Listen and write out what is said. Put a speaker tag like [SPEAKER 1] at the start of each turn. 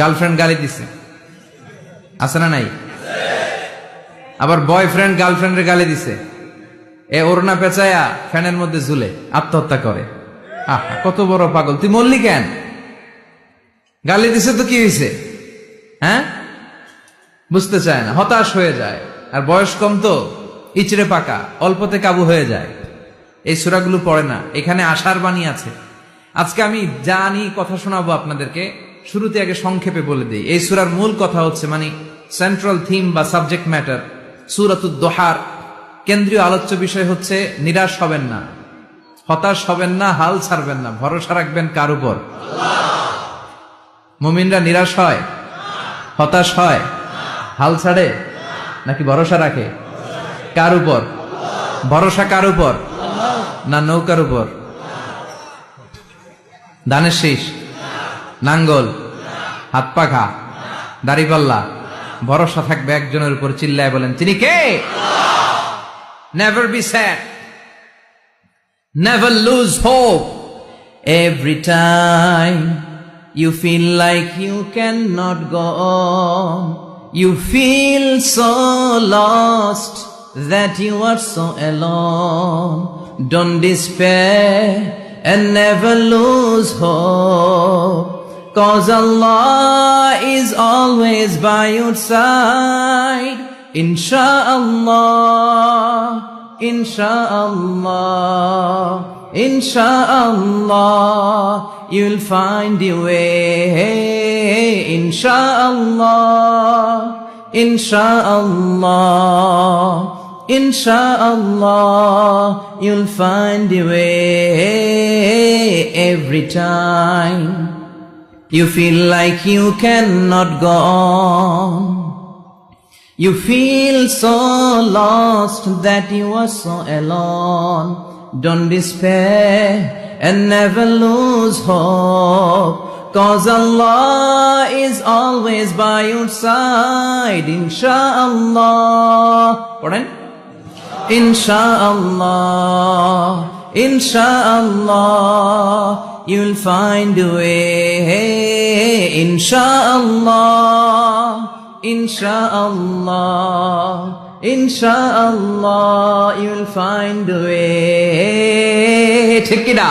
[SPEAKER 1] Girlfriend গালি দিছে, আছে না নাই? আবার বয়ফ্রেন্ড গার্লফ্রেন্ডের গালি দিছে, এ ওড়না পেঁচায়া ফ্যানের মধ্যে ঝুলে আত্মহত্যা করে। আহা, কত বড় পাগল! তুই মরলি কেন? গালি দিছে তো কি হয়েছে? হ্যাঁ, বুঝতে চায় না, হতাশ হয়ে যায়। আর বয়স কম তো, ইচড়ে পাকা, অল্পতে কাবু হয়ে যায়। এই সূরাগুলো পড়ে না, এখানে আশার বাণী আছে। আজকে আমি জানি কথা শোনাবো আপনাদেরকে, শুরুতে আগে সংক্ষেপে বলে দিই। এই সূরার মূল কথা হচ্ছে, মানে সেন্ট্রাল থিম বা সাবজেক্ট ম্যাটার, সূরাতুদ দোহার কেন্দ্রীয় আলোচ্য বিষয় হচ্ছে নিরাশ হবেন না, হতাশ হবেন না, হাল ছাড়বেন না, ভরসা রাখবেন কার উপর? মুমিনরা নিরাশ হয়, হতাশ হয়, হাল ছাড়ে নাকি ভরসা রাখে? কার উপর ভরসা? কার উপর? না নৌকার উপর, ধানের শীষ, নাঙ্গল, হাত পাখা, দাড়িপাল্লা? ভরসা থাকবে একজনের উপর। চিল্লায় বলেন, তিনি কে? Never be sad, never lose hope. Every time you feel like you cannot go on, you feel so lost that you are so alone. Don't despair and never lose hope, 'cause Allah is always by your side. Insha'Allah, Insha'Allah, Insha'Allah, you'll find your way. Insha'Allah, Insha'Allah, Insha'Allah, you'll find your way. Every time you feel like you cannot go on, you feel so lost that you are so alone. Don't despair and never lose hope, 'cause Allah is always by your side. Insha'Allah, পড়েন, Insha'Allah, Insha'Allah, you'll find a way. Insha'Allah, Insha'Allah, Insha'Allah, you'll find a way. ঠিক কি না?